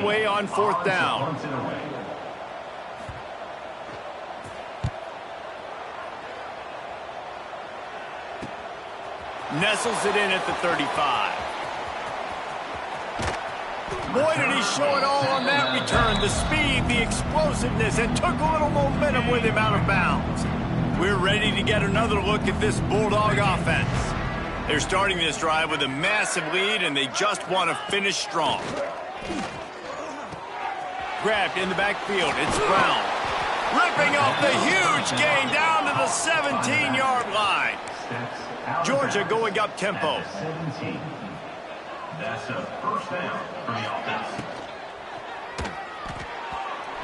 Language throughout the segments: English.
away on fourth down. Nestles it in at the 35. Boy, did he show it all on that return. The speed, the explosiveness, and took a little momentum with him out of bounds. We're ready to get another look at this Bulldog offense. They're starting this drive with a massive lead, and they just want to finish strong. Grabbed in the backfield. It's Brown. Ripping off the huge gain down to the 17-yard line. Georgia going up tempo. That's a first down for the offense.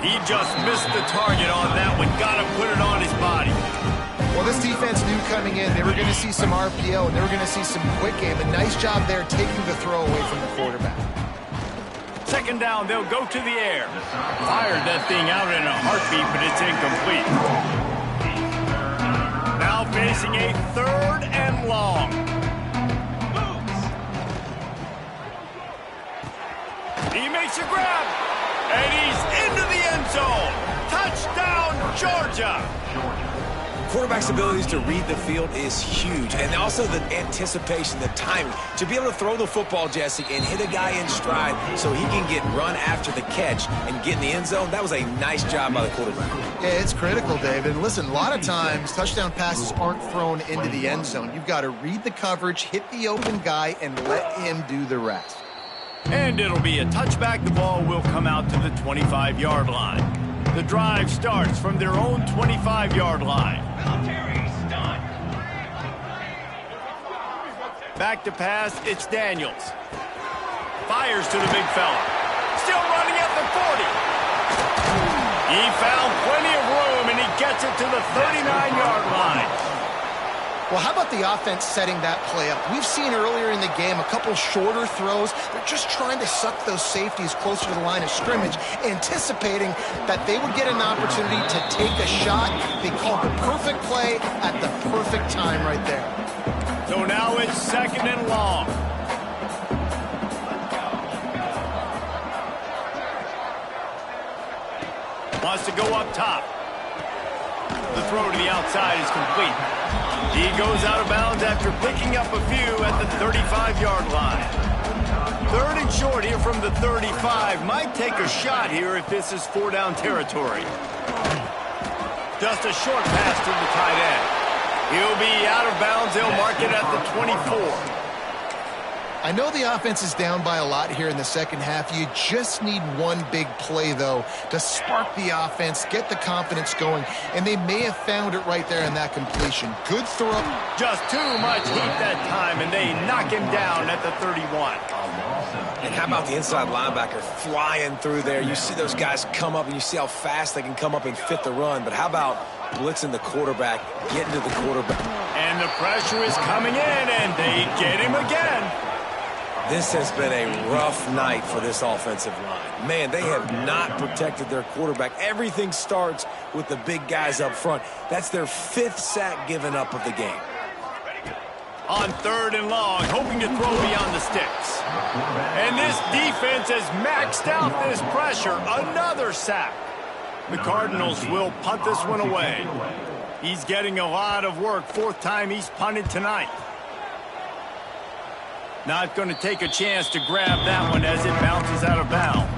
He just missed the target on that one. Got to put it on his body. Well, this defense knew coming in they were going to see some RPO and they were going to see some quick game. A nice job there taking the throw away from the quarterback. Second down, they'll go to the air. Fired that thing out in a heartbeat, but it's incomplete. Now facing a third and long. He makes a grab, and he's into the end zone. Touchdown, Georgia. Quarterback's abilities to read the field is huge, and also the anticipation, the timing. To be able to throw the football, Jesse, and hit a guy in stride so he can get run after the catch and get in the end zone, that was a nice job by the quarterback. Yeah, it's critical, David. Listen, a lot of times touchdown passes aren't thrown into the end zone. You've got to read the coverage, hit the open guy, and let him do the rest. And it'll be a touchback. The ball will come out to the 25-yard line. The drive starts from their own 25-yard line. Back to pass, it's Daniels. Fires to the big fella. Still running at the 40. He found plenty of room, and he gets it to the 39-yard line. Well, how about the offense setting that play up? We've seen earlier in the game a couple shorter throws. They're just trying to suck those safeties closer to the line of scrimmage, anticipating that they would get an opportunity to take a shot. They called the perfect play at the perfect time right there. So now it's second and long. Wants to go up top. The throw to the outside is complete. He goes out of bounds after picking up a few at the 35-yard line. Third and short here from the 35. Might take a shot here if this is four-down territory. Just a short pass to the tight end. He'll be out of bounds. They'll mark it at the 24. I know the offense is down by a lot here in the second half. You just need one big play, though, to spark the offense, get the confidence going, and they may have found it right there in that completion. Good throw. Just too much heat that time, and they knock him down at the 31. And how about the inside linebacker flying through there? You see those guys come up, and you see how fast they can come up and fit the run. But how about blitzing the quarterback, getting to the quarterback? And the pressure is coming in, and they get him again. This has been a rough night for this offensive line. Man, they have not protected their quarterback. Everything starts with the big guys up front. That's their fifth sack given up of the game. On third and long, hoping to throw beyond the sticks. And this defense has maxed out this pressure. Another sack. The Cardinals will punt this one away. He's getting a lot of work. Fourth time he's punted tonight. Not going to take a chance to grab that one as it bounces out of bounds.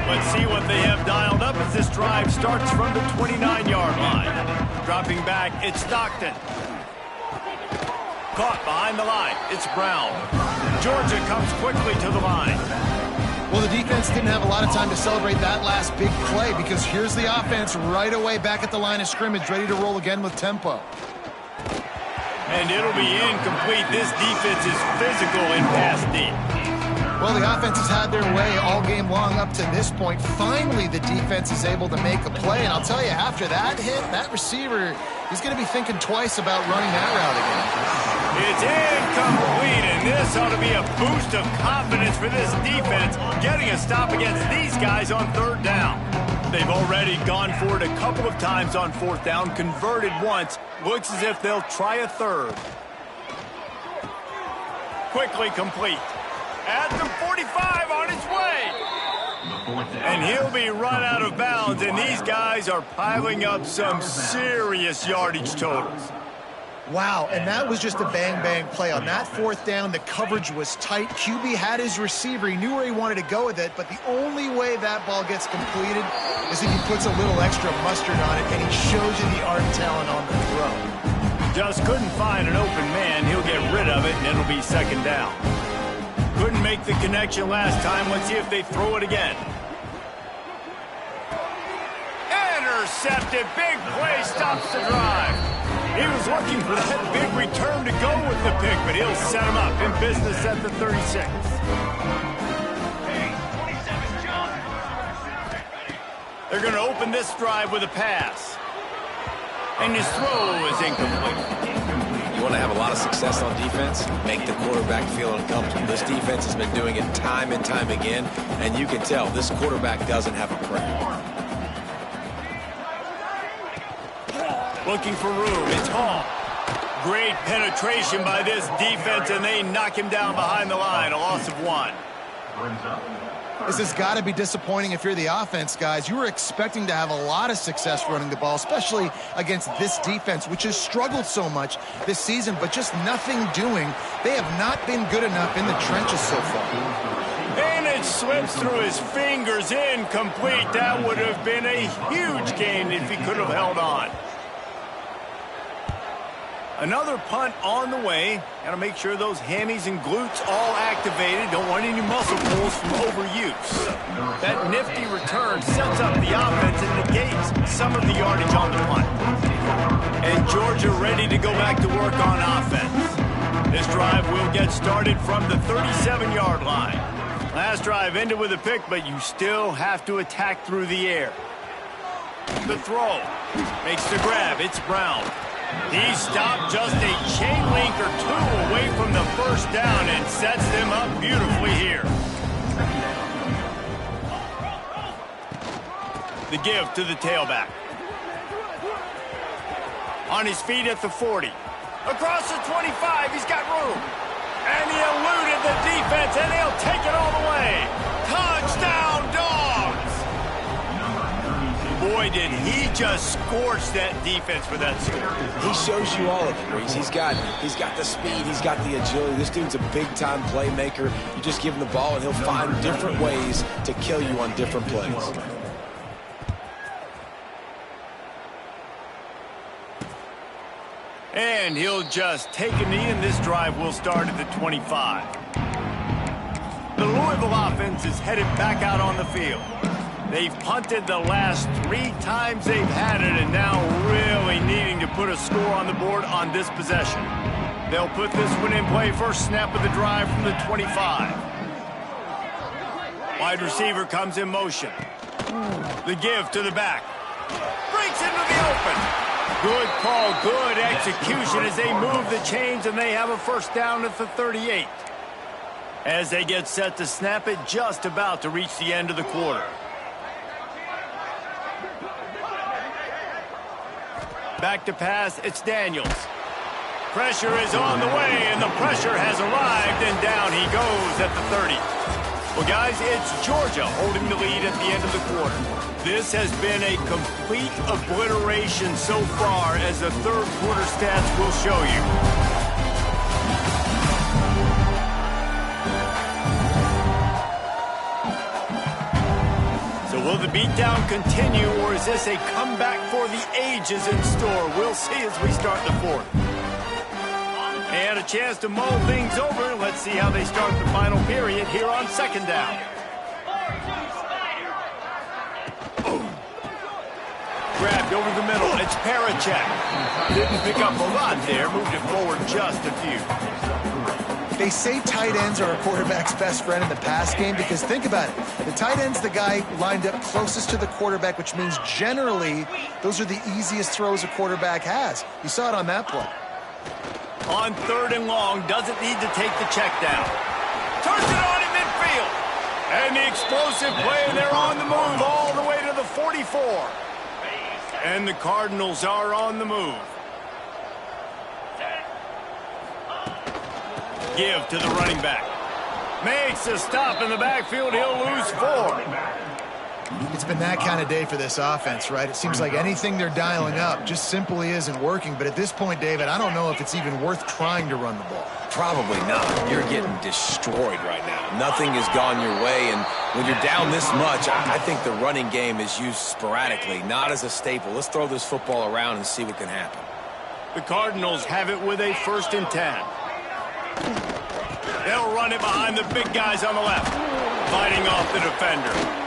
Let's see what they have dialed up as this drive starts from the 29-yard line. Dropping back, it's Stockton. Caught behind the line, it's Brown. Georgia comes quickly to the line. Well, the defense didn't have a lot of time to celebrate that last big play because here's the offense right away back at the line of scrimmage, ready to roll again with tempo. And it'll be incomplete. This defense is physical and pass deep. Well, the offense has had their way all game long up to this point. Finally, the defense is able to make a play. And I'll tell you, after that hit, that receiver, he's going to be thinking twice about running that route again. It's incomplete, and this ought to be a boost of confidence for this defense, getting a stop against these guys on third down. They've already gone for it a couple of times on fourth down, converted once. Looks as if they'll try a third. Quickly complete. At the 45 on his way. And he'll be run out of bounds, and these guys are piling up some serious yardage totals. Wow, and that was just a bang-bang play. On that fourth down, the coverage was tight. QB had his receiver. He knew where he wanted to go with it, but the only way that ball gets completed is if he puts a little extra mustard on it, and he shows you the arm talent on the throw. Just couldn't find an open man. He'll get rid of it, and it'll be second down. Couldn't make the connection last time. Let's see if they throw it again. Intercepted. Big play stops the drive. He was looking for that big return to go with the pick, but he'll set him up in business at the 36. They're going to open this drive with a pass. And his throw is incomplete. You want to have a lot of success on defense, make the quarterback feel uncomfortable. This defense has been doing it time and time again, and you can tell this quarterback doesn't have a prayer. Looking for room. It's Hall. Great penetration by this defense, and they knock him down behind the line. A loss of 1. This has got to be disappointing if you're the offense, guys. You were expecting to have a lot of success running the ball, especially against this defense, which has struggled so much this season, but just nothing doing. They have not been good enough in the trenches so far. And it slips through his fingers, incomplete. That would have been a huge gain if he could have held on. Another punt on the way. Got to make sure those hammies and glutes all activated. Don't want any muscle pulls from overuse. That nifty return sets up the offense and negates some of the yardage on the punt. And Georgia ready to go back to work on offense. This drive will get started from the 37-yard line. Last drive ended with a pick, but you still have to attack through the air. The throw makes the grab. It's Brown. He stopped just a chain link or two away from the first down and sets them up beautifully here. The give to the tailback. On his feet at the 40. Across the 25, he's got room. And he eluded the defense, and he'll take it all the way. Touchdown, Dogs! Boy, did he just scorch that defense for that score. He shows you all of it, Reese. He's got the speed, he's got the agility. This dude's a big-time playmaker. You just give him the ball, and he'll find different ways to kill you on different plays. And he'll just take a knee, and this drive will start at the 25. The Louisville offense is headed back out on the field. They've punted the last 3 times they've had it, and now really needing to put a score on the board on this possession. They'll put this one in play. First snap of the drive from the 25. Wide receiver comes in motion. The give to the back. Breaks into the open. Good call, good execution as they move the chains, and they have a first down at the 38. As they get set to snap it, just about to reach the end of the quarter. Back to pass, it's Daniels. Pressure is on the way, and the pressure has arrived, and down he goes at the 30. Well, guys, it's Georgia holding the lead at the end of the quarter. This has been a complete obliteration so far, as the third quarter stats will show you. Will the beatdown continue, or is this a comeback for the ages in store? We'll see as we start the fourth. And a chance to mull things over. Let's see how they start the final period here on second down. Grabbed over the middle. It's Parachek. Didn't pick up a lot there. Moved it forward just a few. They say tight ends are a quarterback's best friend in the pass game because think about it. The tight end's the guy lined up closest to the quarterback, which means generally those are the easiest throws a quarterback has. You saw it on that play. On 3rd and long, doesn't need to take the check down. Turns it on in midfield. And the explosive play, and they're on the move all the way to the 44. And the Cardinals are on the move. Give to the running back. Makes a stop in the backfield. He'll lose 4. It's been that kind of day for this offense, right? It seems like anything they're dialing up just simply isn't working. But at this point, David, I don't know if it's even worth trying to run the ball. Probably not. You're getting destroyed right now. Nothing has gone your way, and when you're down this much, I think the running game is used sporadically, not as a staple. Let's throw this football around and see what can happen. The Cardinals have it with a 1st and 10. They'll run it behind the big guys on the left, fighting off the defender.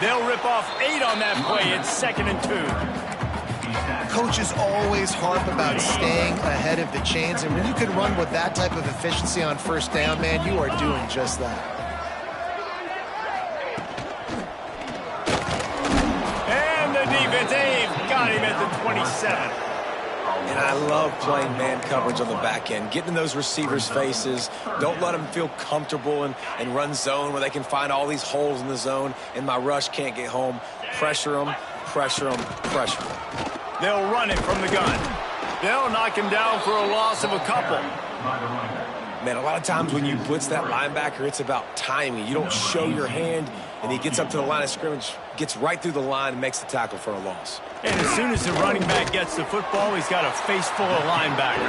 They'll rip off 8 on that play. It's 2nd and 2. Coaches always harp about staying ahead of the chains, and when you can run with that type of efficiency on 1st down, man, you are doing just that. And the defense, they've got him at the 27. And I love playing man coverage on the back end, getting in those receivers' faces. Don't let them feel comfortable and run zone where they can find all these holes in the zone, and my rush can't get home. Pressure them, pressure them, pressure them. They'll run it from the gun. They'll knock him down for a loss of a couple. Man, a lot of times when you blitz that linebacker, it's about timing. You don't show your hand, and he gets up to the line of scrimmage, gets right through the line, and makes the tackle for a loss. And as soon as the running back gets the football, he's got a face full of linebacker.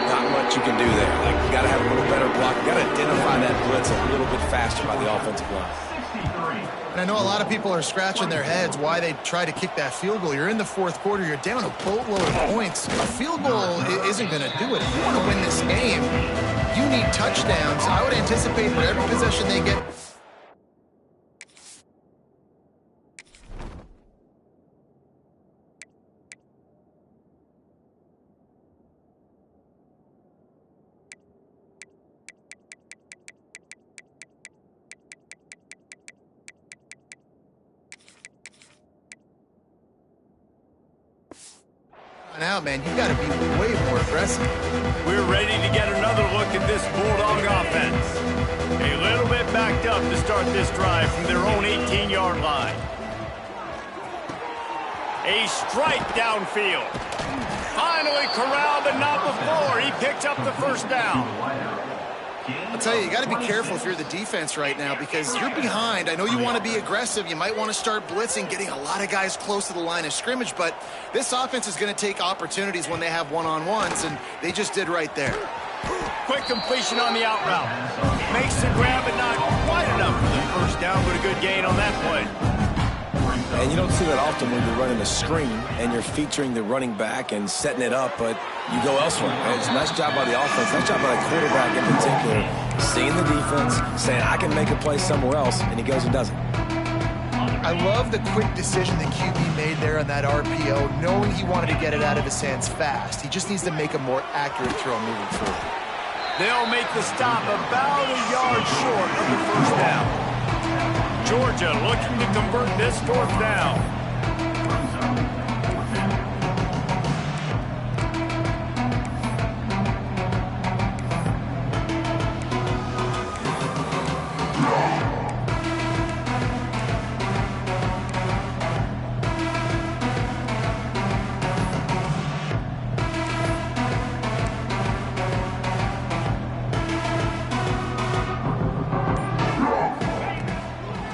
Not much you can do there. Like, you got to have a little better block. You got to identify that blitz a little bit faster by the offensive line. And I know a lot of people are scratching their heads why they try to kick that field goal. You're in the 4th quarter. You're down a boatload of points. A field goal isn't going to do it. If you want to win this game, you need touchdowns. I would anticipate for every possession they get. Now, man, you got to be way more aggressive. We're ready to get another look at this Bulldog offense. A little bit backed up to start this drive from their own 18-yard line. A strike downfield. Finally corralled, but not before. He picked up the 1st down. I'll tell you, you got to be careful if you're the defense right now because you're behind. I know you want to be aggressive. You might want to start blitzing, getting a lot of guys close to the line of scrimmage, but this offense is going to take opportunities when they have one-on-ones, and they just did right there. Quick completion on the out route. Makes the grab, but not quite enough for the 1st down, but a good gain on that play. And you don't see that often when you're running a screen and you're featuring the running back and setting it up, but you go elsewhere. It's a nice job by the offense, nice job by the quarterback in particular, seeing the defense, saying, I can make a play somewhere else, and he goes and does it. I love the quick decision that QB made there on that RPO, knowing he wanted to get it out of his hands fast. He just needs to make a more accurate throw moving forward. They'll make the stop about a yard short of the 1st down. Georgia looking to convert this 4th down.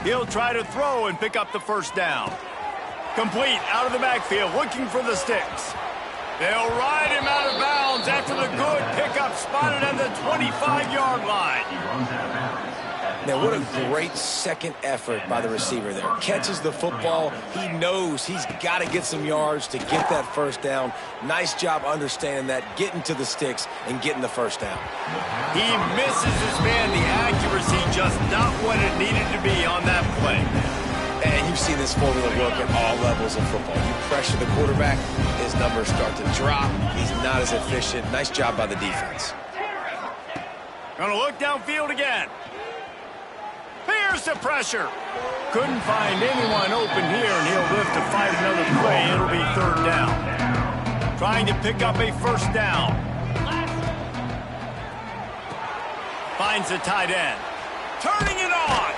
He'll try to throw and pick up the 1st down. Complete out of the backfield, looking for the sticks. They'll ride him out of bounds after the good pickup spotted at the 25-yard line. Now, what a great second effort by the receiver there. Catches the football. He knows he's got to get some yards to get that 1st down. Nice job understanding that, getting to the sticks and getting the 1st down. He misses his man. The accuracy just not what it needed to be on that play. And you've seen this formula work at all levels of football. You pressure the quarterback, his numbers start to drop. He's not as efficient. Nice job by the defense. Gonna look downfield again. Here's the pressure. Couldn't find anyone open here, and he'll live to fight another play. It'll be 3rd down. Trying to pick up a 1st down. Finds the tight end. Turning it on.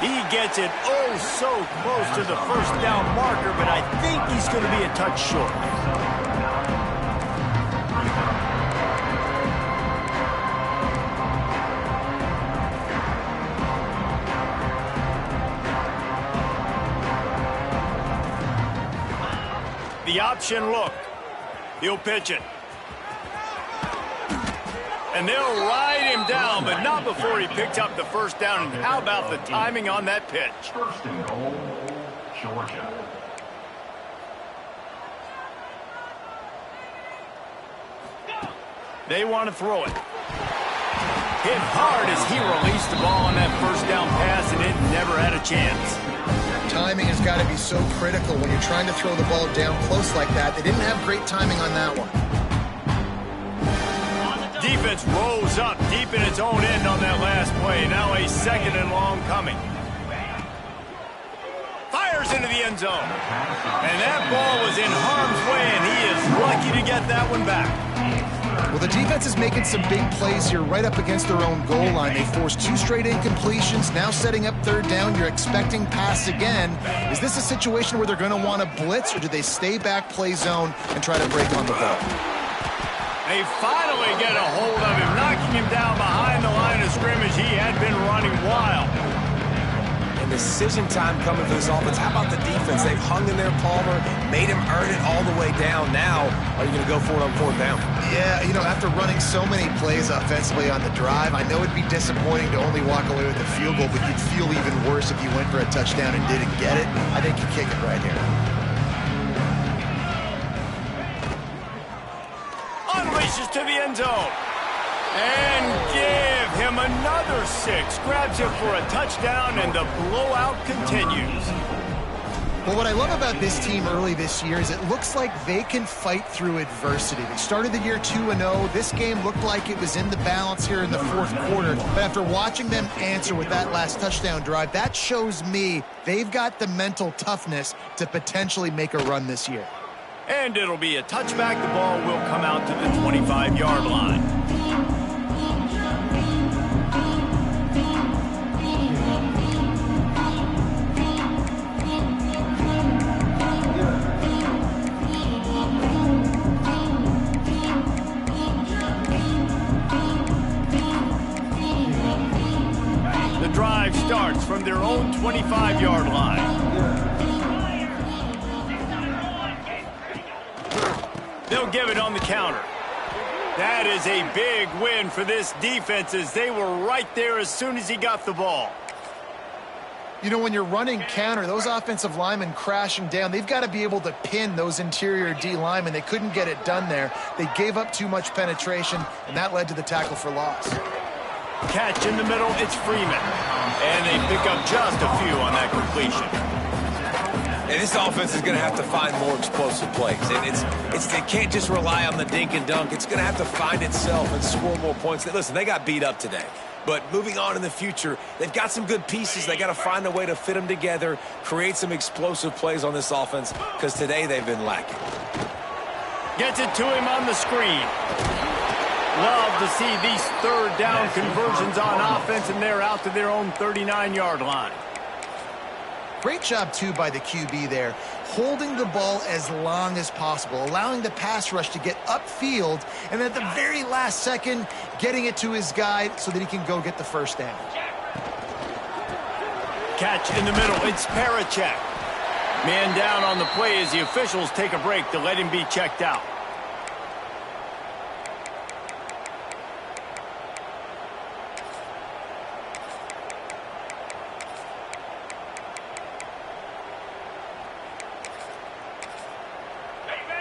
He gets it oh so close to the 1st down marker, but I think he's going to be a touch short. the option look. He'll pitch it. And they'll ride him down, but not before he picks up the first down. And how about the timing on that pitch? First and goal, Georgia. They want to throw it. Hit hard as he released the ball on that first down pass, and it never had a chance. Timing has got to be so critical when you're trying to throw the ball down close like that. They didn't have great timing on that one. Defense rolls up deep in its own end on that last play. Now a second and long coming. Fires into the end zone. And that ball was in harm's way, and he is lucky to get that one back. Well, the defense is making some big plays here right up against their own goal line. They forced 2 straight incompletions, now setting up third down. You're expecting pass again. Is this a situation where they're going to want to blitz, or do they stay back, play zone, and try to break on the ball? They finally get a hold of him, knocking him down behind the line of scrimmage. He had been running wild. And decision time coming for this offense. How about the defense? They've hung in there, Palmer, made him earn it all the way down. Now, are you going to go for it on fourth down? Yeah, you know, after running so many plays offensively on the drive, I know it'd be disappointing to only walk away with a field goal, but you'd feel even worse if you went for a touchdown and didn't get it. I think you kick it right here. Unleashes to the end zone. And give him another 6. Grabs him for a touchdown, and the blowout continues. Well, what I love about this team early this year is it looks like they can fight through adversity. They started the year 2-0. This game looked like it was in the balance here in the fourth quarter. But after watching them answer with that last touchdown drive, that shows me they've got the mental toughness to potentially make a run this year. And it'll be a touchback. The ball will come out to the 25-yard line. The drive starts from their own 25-yard line. They'll give it on the counter. That is a big win for this defense, as they were right there as soon as he got the ball. You know, when you're running counter, those offensive linemen crashing down, they've got to be able to pin those interior D linemen. They couldn't get it done there. They gave up too much penetration, and that led to the tackle for loss. Catch in the middle, it's Freeman. And they pick up just a few on that completion. And this offense is going to have to find more explosive plays. And they can't just rely on the dink and dunk. It's going to have to find itself and score more points. Listen, they got beat up today. But moving on in the future, they've got some good pieces. They got to find a way to fit them together, create some explosive plays on this offense, because today they've been lacking. Gets it to him on the screen. Love to see these third down conversions on offense, and they're out to their own 39-yard line. Great job, too, by the QB there, holding the ball as long as possible, allowing the pass rush to get upfield, and at the very last second, getting it to his guy so that he can go get the first down. Catch in the middle. It's Parachek. Man down on the play as the officials take a break to let him be checked out.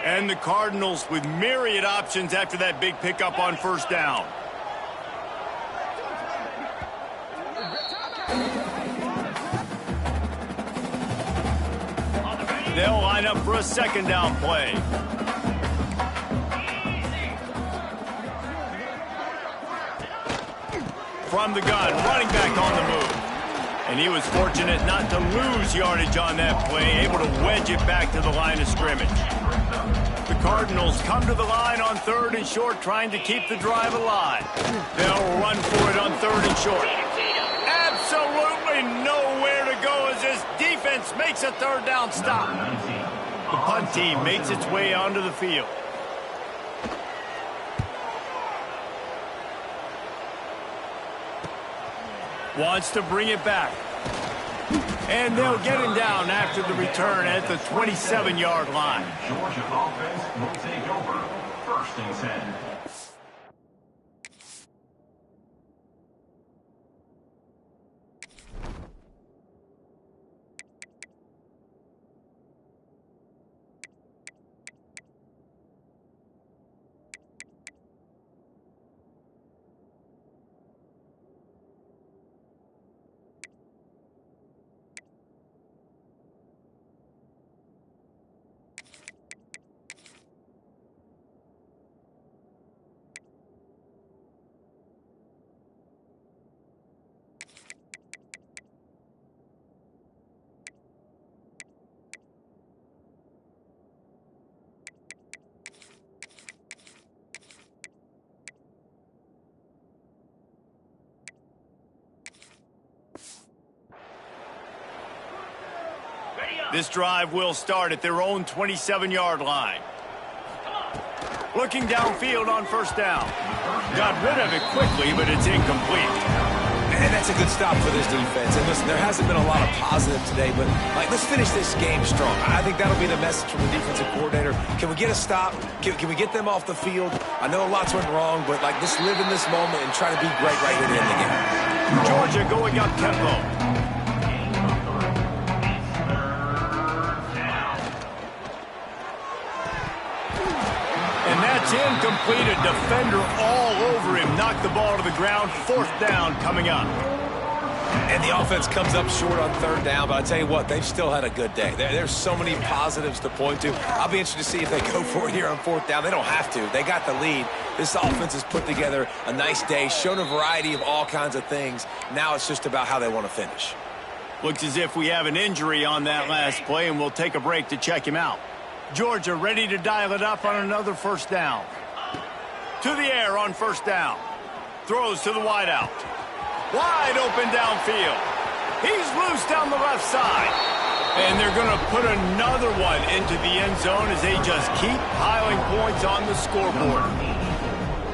And the Cardinals with myriad options after that big pickup on first down. They'll line up for a second down play. From the gun, running back on the move. And he was fortunate not to lose yardage on that play, able to wedge it back to the line of scrimmage. The Cardinals come to the line on third and short, trying to keep the drive alive. They'll run for it on third and short. Absolutely nowhere to go as this defense makes a third down stop. The punt team makes its way onto the field. Wants to bring it back. And they'll get him down after the return at the 27-yard line. Georgia offense will take over. 1st and 10. This drive will start at their own 27-yard line. Looking downfield on 1st down. Got rid of it quickly, but it's incomplete. And that's a good stop for this defense. And listen, there hasn't been a lot of positive today, but let's finish this game strong. I think that'll be the message from the defensive coordinator. Can we get a stop? Can we get them off the field? I know lots went wrong, but just live in this moment and try to be great right here to end the game. Georgia going up tempo. That's incomplete. A defender all over him. Knocked the ball to the ground. 4th down coming up. And the offense comes up short on 3rd down, but I tell you what, they've still had a good day. There's so many positives to point to. I'll be interested to see if they go for it here on 4th down. They don't have to. They got the lead. This offense has put together a nice day, shown a variety of all kinds of things. Now it's just about how they want to finish. Looks as if we have an injury on that last play, and we'll take a break to check him out. Georgia ready to dial it up on another 1st down. To the air on 1st down. Throws to the wideout. Wide open downfield. He's loose down the left side. And they're going to put another one into the end zone as they just keep piling points on the scoreboard.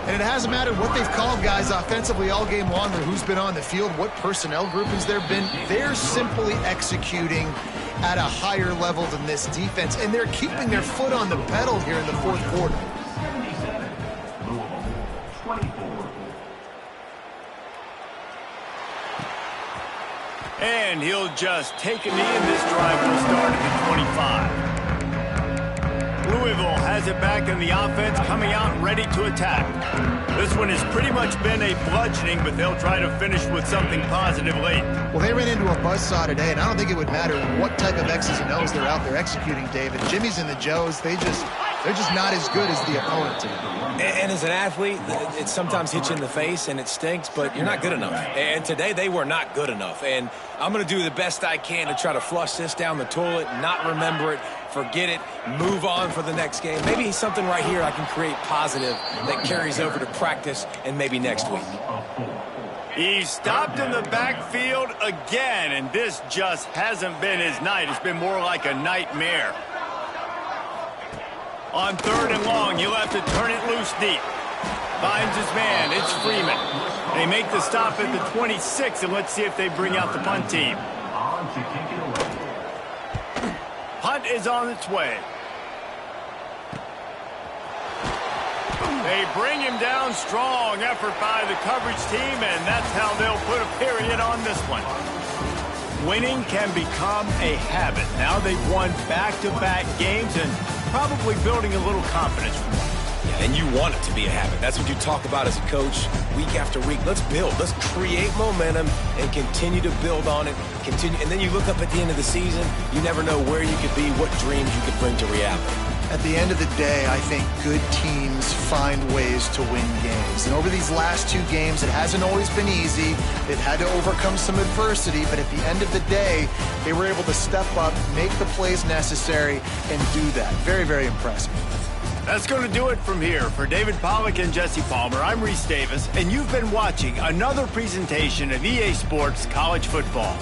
And it hasn't mattered what they've called guys offensively all game long or who's been on the field, what personnel groupings there have been. They're simply executing at a higher level than this defense, and they're keeping their foot on the pedal here in the 4th quarter. 77, Louisville, 24. And he'll just take a knee, and this drive will start at the 25. Louisville has it back in the offense, coming out ready to attack. This one has pretty much been a bludgeoning, but they'll try to finish with something positive late. Well, they ran into a buzzsaw today, and I don't think it would matter what type of X's and O's they're out there executing, David. Jimmy's and the Joes, they're just not as good as the opponent today. And as an athlete, it sometimes hits you in the face and it stinks, but you're not good enough. And today they were not good enough. And I'm going to do the best I can to try to flush this down the toilet, not remember it, forget it, move on for the next game. Maybe something right here I can create positive that carries over to practice and maybe next week. He's stopped in the backfield again, and this just hasn't been his night. It's been more like a nightmare. On 3rd and long, he'll have to turn it loose deep. Finds his man. It's Freeman. They make the stop at the 26, and let's see if they bring out the punt team. On to kick it away. Punt is on its way. They bring him down. Strong effort by the coverage team, and that's how they'll put a period on this one. Winning can become a habit. Now they've won back-to-back games and probably building a little confidence from them. Yeah, and you want it to be a habit. That's what you talk about as a coach week after week. Let's build. Let's create momentum and continue to build on it. And then you look up at the end of the season, you never know where you could be, what dreams you could bring to reality. At the end of the day, I think good teams find ways to win games. And over these last 2 games, it hasn't always been easy. They've had to overcome some adversity, but at the end of the day, they were able to step up, make the plays necessary, and do that. Very, very impressive. That's going to do it from here. For David Pollack and Jesse Palmer, I'm Reese Davis, and you've been watching another presentation of EA Sports College Football.